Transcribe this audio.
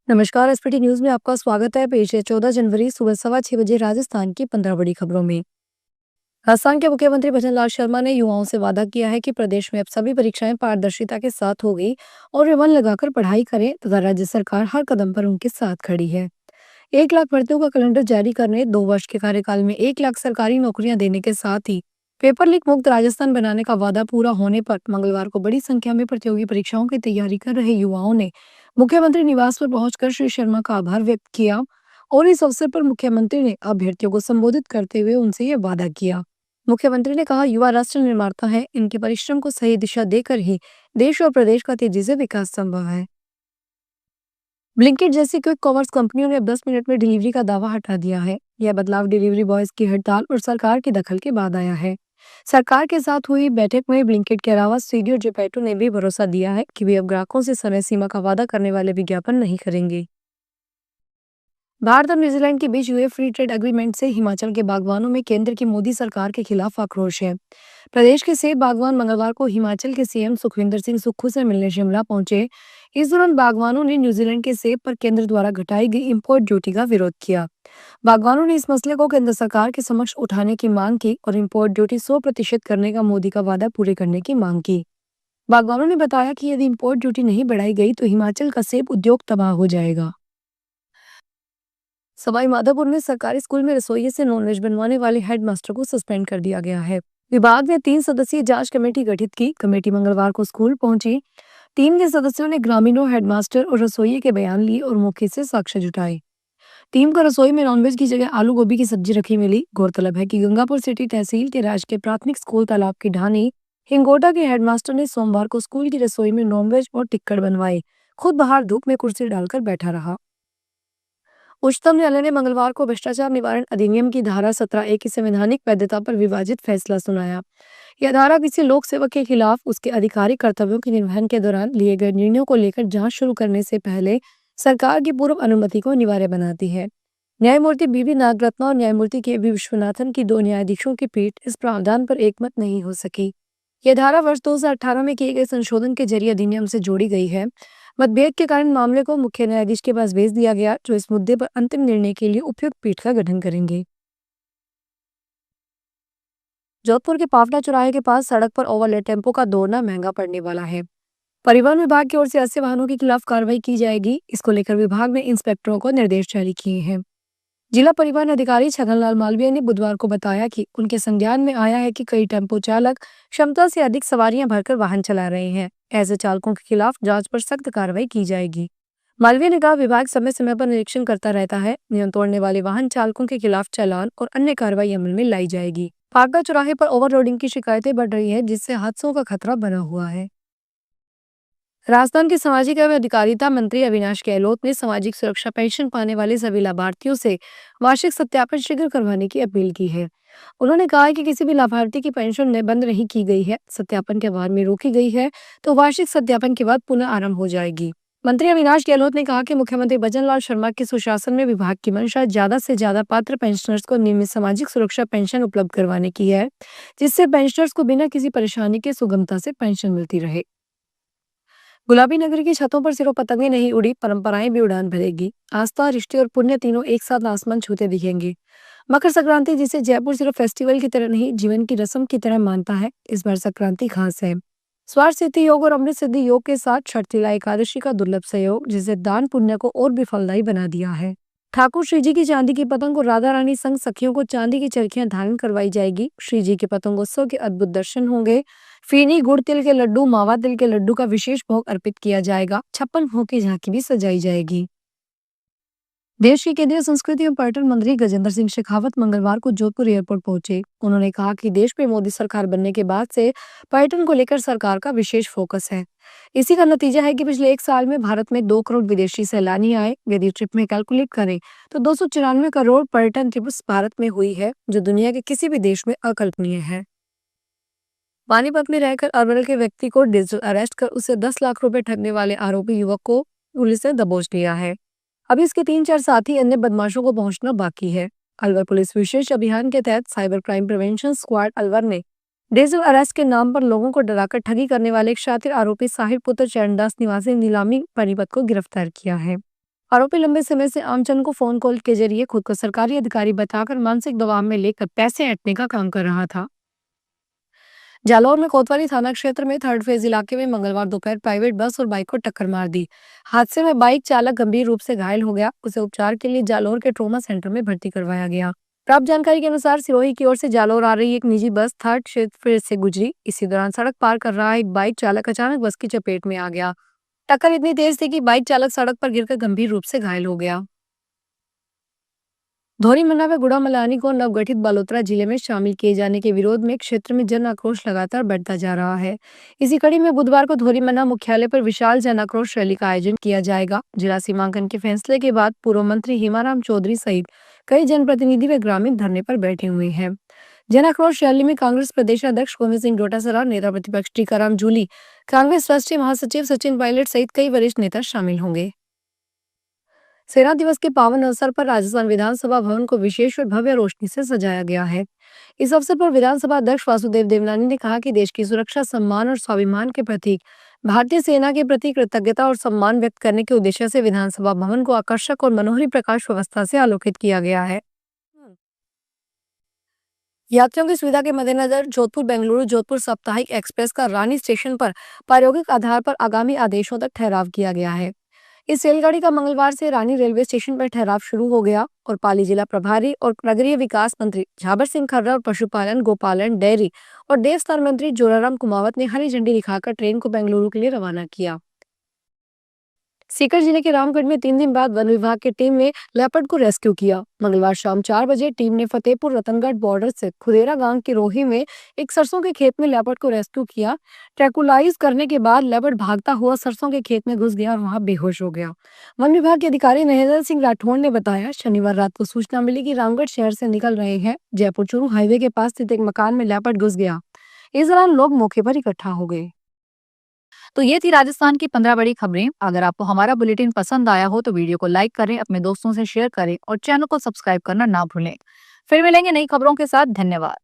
नमस्कार। SPT news में आपका स्वागत है। पेश है 14 जनवरी सुबह 6:15 राजस्थान की 15 बड़ी खबरों में। राजस्थान के मुख्यमंत्री भजनलाल शर्मा ने युवाओं से वादा किया है कि प्रदेश में अब सभी परीक्षाएं पारदर्शिता के साथ होगी और वे मन लगाकर पढ़ाई करें तथा राज्य सरकार हर कदम पर उनके साथ खड़ी है। 1 लाख भर्तियों का कैलेंडर जारी करने, 2 वर्ष के कार्यकाल में 1 लाख सरकारी नौकरियां देने के साथ ही पेपर लीक मुक्त राजस्थान बनाने का वादा पूरा होने पर मंगलवार को बड़ी संख्या में प्रतियोगी परीक्षाओं की तैयारी कर रहे युवाओं ने मुख्यमंत्री निवास पर पहुंचकर श्री शर्मा का आभार व्यक्त किया और इस अवसर पर मुख्यमंत्री ने अभ्यर्थियों को संबोधित करते हुए उनसे ये वादा किया। मुख्यमंत्री ने कहा, युवा राष्ट्र निर्माता है, इनके परिश्रम को सही दिशा देकर ही देश और प्रदेश का तेजी से विकास संभव है। ब्लिंकिट जैसी क्विक कॉमर्स कंपनियों ने अब 10 मिनट में डिलीवरी का दावा हटा दिया है। यह बदलाव डिलीवरी बॉयज की हड़ताल और सरकार के दखल के बाद आया है। सरकार के साथ हुई बैठक में ब्लिंकिट के अलावा स्वीगी और जोमैटो ने भी भरोसा दिया है कि वे अब ग्राहकों से समय सीमा का वादा करने वाले विज्ञापन नहीं करेंगे। भारत और न्यूजीलैंड के बीच हुए फ्री ट्रेड एग्रीमेंट से हिमाचल के बागवानों में केंद्र की मोदी सरकार के खिलाफ आक्रोश है। प्रदेश के सेब बागवान मंगलवार को हिमाचल के सीएम सुखविंदर सिंह सुक्खू से मिलने शिमला पहुंचे। इस दौरान बागवानों ने न्यूजीलैंड के सेब पर केंद्र द्वारा घटाई गई इंपोर्ट ड्यूटी का विरोध किया। बागवानों ने इस मसले को केंद्र सरकार के समक्ष उठाने की मांग की और इंपोर्ट ड्यूटी 100% करने का मोदी का वादा पूरे करने की मांग की। बागवानों ने बताया कि यदि इंपोर्ट ड्यूटी नहीं बढ़ाई गई तो हिमाचल का सेब उद्योग तबाह हो जाएगा। सवाई माधोपुर में सरकारी स्कूल में रसोइये से नॉनवेज बनवाने वाले हेडमास्टर को सस्पेंड कर दिया गया है। विभाग ने 3 सदस्यीय जांच कमेटी गठित की। कमेटी मंगलवार को स्कूल पहुंची। टीम के सदस्यों ने ग्रामीणों, हेडमास्टर और रसोइये के बयान लिए और मौके से साक्ष्य जुटाए। टीम को रसोई में नॉनवेज की जगह आलू गोभी की सब्जी रखी मिली। गौरतलब है कि गंगापुर सिटी तहसील के राजकीय प्राथमिक स्कूल तालाब की ढानी हिंगोटा के हेडमास्टर ने सोमवार को स्कूल की रसोई में नॉनवेज और टिक्कड़ बनवाए। खुद बाहर धूप में कुर्सी डालकर बैठा रहा। उच्चतम न्यायालय ने मंगलवार को भ्रष्टाचार निवारण अधिनियम की धारा 17A की संवैधानिक वैधता पर विवादित फैसला सुनाया। यह धारा किसी लोक सेवक के खिलाफ उसके आधिकारिक कर्तव्यों के निर्वहन के दौरान लिए गए निर्णयों को लेकर जांच शुरू करने से पहले सरकार की पूर्व अनुमति को अनिवार्य बनाती है। न्यायमूर्ति बीवी नागरत्ना और न्यायमूर्ति के वी विश्वनाथन की 2 न्यायाधीशों की पीठ इस प्रावधान पर एकमत नहीं हो सकी। यह धारा वर्ष 2018 में किए गए संशोधन के जरिए अधिनियम से जोड़ी गई है। मतभेद के कारण मामले को मुख्य न्यायाधीश के पास भेज दिया गया, जो इस मुद्दे पर अंतिम निर्णय के लिए उपयुक्त पीठ का गठन करेंगे। जोधपुर के पावटा चौराहे के पास सड़क पर ओवरलोड टेम्पो का दौड़ना महंगा पड़ने वाला है। परिवहन विभाग की ओर से ऐसे वाहनों के खिलाफ कार्रवाई की जाएगी। इसको लेकर विभाग ने इंस्पेक्टरों को निर्देश जारी किए हैं। जिला परिवहन अधिकारी छगनलाल मालवीय ने बुधवार को बताया कि उनके संज्ञान में आया है कि कई टेम्पो चालक क्षमता से अधिक सवारियां भरकर वाहन चला रहे हैं। ऐसे चालकों के खिलाफ जांच पर सख्त कार्रवाई की जाएगी। मालवीय ने कहा, विभाग समय समय पर निरीक्षण करता रहता है। नियम तोड़ने वाले वाहन चालकों के खिलाफ चालान और अन्य कार्रवाई अमल में लाई जाएगी। पागड़ा चौराहे पर ओवरलोडिंग की शिकायतें बढ़ रही है, जिससे हादसों का खतरा बना हुआ है। राजस्थान के सामाजिक एवं अधिकारिता मंत्री अविनाश गहलोत ने सामाजिक सुरक्षा पेंशन पाने वाले सभी लाभार्थियों से वार्षिक सत्यापन शीघ्र करवाने की अपील की है। उन्होंने कहा है कि किसी भी लाभार्थी की पेंशन ने बंद नहीं की गई है, सत्यापन के बाद में रोकी गई है तो वार्षिक सत्यापन के बाद पुनः आरंभ हो जाएगी। मंत्री अविनाश गहलोत ने कहा कि मुख्यमंत्री भजनलाल शर्मा के सुशासन में विभाग की मंशा ज्यादा से ज्यादा पात्र पेंशनर्स को नियमित सामाजिक सुरक्षा पेंशन उपलब्ध करवाने की है, जिससे पेंशनर्स को बिना किसी परेशानी के सुगमता से पेंशन मिलती रहे। गुलाबी नगर की छतों पर सिर्फ पतंगे नहीं उड़ी, परंपराएं भी उड़ान भरेगी। आस्था, रिश्ते और पुण्य तीनों एक साथ आसमान छूते दिखेंगे। मकर संक्रांति, जिसे जयपुर सिर्फ फेस्टिवल की तरह नहीं, जीवन की रस्म की तरह मानता है, इस बार संक्रांति खास है। स्वार्थ सिद्धि योग और अमृत सिद्धि योग के साथ छठतिला एकादशी का दुर्लभ सहयोग, जिसे दान पुण्य को और भी फलदायी बना दिया है। ठाकुर श्री जी की चांदी की पतंग और राधा रानी संग सखियों को चांदी की चरखियां धारण करवाई जाएगी। श्री जी के पतंगोत्सव के अद्भुत दर्शन होंगे। फीनी, गुड़ तिल के लड्डू, मावा तिल के लड्डू का विशेष भोग अर्पित किया जाएगा। 56 भोग की झांकी भी सजाई जाएगी। देश के केंद्रीय संस्कृति एवं पर्यटन मंत्री गजेंद्र सिंह शेखावत मंगलवार को जोधपुर एयरपोर्ट पहुंचे। उन्होंने कहा कि देश में मोदी सरकार बनने के बाद से पर्यटन को लेकर सरकार का विशेष फोकस है। इसी का नतीजा है कि पिछले 1 साल में भारत में 2 करोड़ विदेशी सैलानी आए। यदि ट्रिप में कैलकुलेट करें तो 294 करोड़ पर्यटन ट्रिप्स भारत में हुई है, जो दुनिया के किसी भी देश में अकल्पनीय है। पानीपत में रहकर अरवल के व्यक्ति को डिजिटल अरेस्ट कर उसे 10 लाख रुपए ठगने वाले आरोपी युवक को पुलिस ने दबोच लिया है। अभी इसके 3-4 साथी अन्य बदमाशों को पहुंचना बाकी है। अलवर पुलिस विशेष अभियान के तहत cyber crime prevention squad Alwar ने डिजिटल अरेस्ट के नाम पर लोगों को डराकर ठगी करने वाले एक शातिर आरोपी साहिर पुत्र चरणदास निवासी नीलामी पानीपत को गिरफ्तार किया है। आरोपी लंबे समय से आमजन को फोन कॉल के जरिए खुद को सरकारी अधिकारी बताकर मानसिक दबाव में लेकर पैसे ऐंठने का काम कर रहा था। जालौर में कोतवाली थाना क्षेत्र में थर्ड फेज इलाके में मंगलवार दोपहर प्राइवेट बस और बाइक को टक्कर मार दी। हादसे में बाइक चालक गंभीर रूप से घायल हो गया। उसे उपचार के लिए जालौर के ट्रॉमा सेंटर में भर्ती करवाया गया। प्राप्त जानकारी के अनुसार सिरोही की ओर से जालौर आ रही एक निजी बस थर्ड क्षेत्र से गुजरी। इसी दौरान सड़क पार कर रहा एक बाइक चालक अचानक बस की चपेट में आ गया। टक्कर इतनी तेज थी कि बाइक चालक सड़क पर गिरकर गंभीर रूप से घायल हो गया। धौरीमन्ना व गुड़ामलानी को नवगठित बालोतरा जिले में शामिल किए जाने के विरोध में क्षेत्र में जन आक्रोश लगातार बढ़ता जा रहा है। इसी कड़ी में बुधवार को धौरीमन्ना मुख्यालय पर विशाल जन आक्रोश रैली का आयोजन किया जाएगा। जिला सीमांकन के फैसले के बाद पूर्व मंत्री हिमाराम चौधरी सहित कई जनप्रतिनिधि व ग्रामीण धरने पर बैठे हुए हैं। जन आक्रोश रैली में कांग्रेस प्रदेश अध्यक्ष गोविंद सिंह डोटासरा, नेता प्रतिपक्ष टीकाराम जूली, कांग्रेस राष्ट्रीय महासचिव सचिन पायलट सहित कई वरिष्ठ नेता शामिल होंगे। सेना दिवस के पावन अवसर पर राजस्थान विधानसभा भवन को विशेष और भव्य रोशनी से सजाया गया है। इस अवसर पर विधानसभा अध्यक्ष वासुदेव देवनानी ने कहा कि देश की सुरक्षा, सम्मान और स्वाभिमान के प्रतीक भारतीय सेना के प्रति कृतज्ञता और सम्मान व्यक्त करने के उद्देश्य से विधानसभा भवन को आकर्षक और मनोहरी प्रकाश व्यवस्था से आलोकित किया गया है। यात्रियों की सुविधा के मद्देनजर जोधपुर बेंगलुरु जोधपुर साप्ताहिक एक्सप्रेस का रानी स्टेशन पर प्रायोगिक आधार पर आगामी आदेशों तक ठहराव किया गया है। इस रेलगाड़ी का मंगलवार से रानी रेलवे स्टेशन पर ठहराव शुरू हो गया और पाली जिला प्रभारी और नगरीय विकास मंत्री झाबर सिंह खर्रा और पशुपालन, गोपालन, डेयरी और देवस्थान मंत्री जोराराम कुमावत ने हरी झंडी दिखाकर ट्रेन को बेंगलुरु के लिए रवाना किया। सीकर जिले के रामगढ़ में 3 दिन बाद वन विभाग की टीम ने लेपर्ड को रेस्क्यू किया। मंगलवार शाम 4 बजे टीम ने फतेहपुर रतनगढ़ बॉर्डर से खुदेरा गांव की रोही में एक सरसों के खेत में लेपर्ड को रेस्क्यू किया। ट्रैकुलाइज करने के बाद लेपर्ड भागता हुआ सरसों के खेत में घुस गया और वहां बेहोश हो गया। वन विभाग के अधिकारी नहेंद्र सिंह राठौड़ ने बताया, शनिवार रात को सूचना मिली कि रामगढ़ शहर से निकल रहे हैं जयपुर चूरू हाईवे के पास स्थित एक मकान में लेपर्ड घुस गया। इस दौरान लोग मौके पर इकट्ठा हो गए। तो ये थी राजस्थान की 15 बड़ी खबरें। अगर आपको हमारा बुलेटिन पसंद आया हो तो वीडियो को लाइक करें, अपने दोस्तों से शेयर करें और चैनल को सब्सक्राइब करना ना भूलें। फिर मिलेंगे नई खबरों के साथ। धन्यवाद।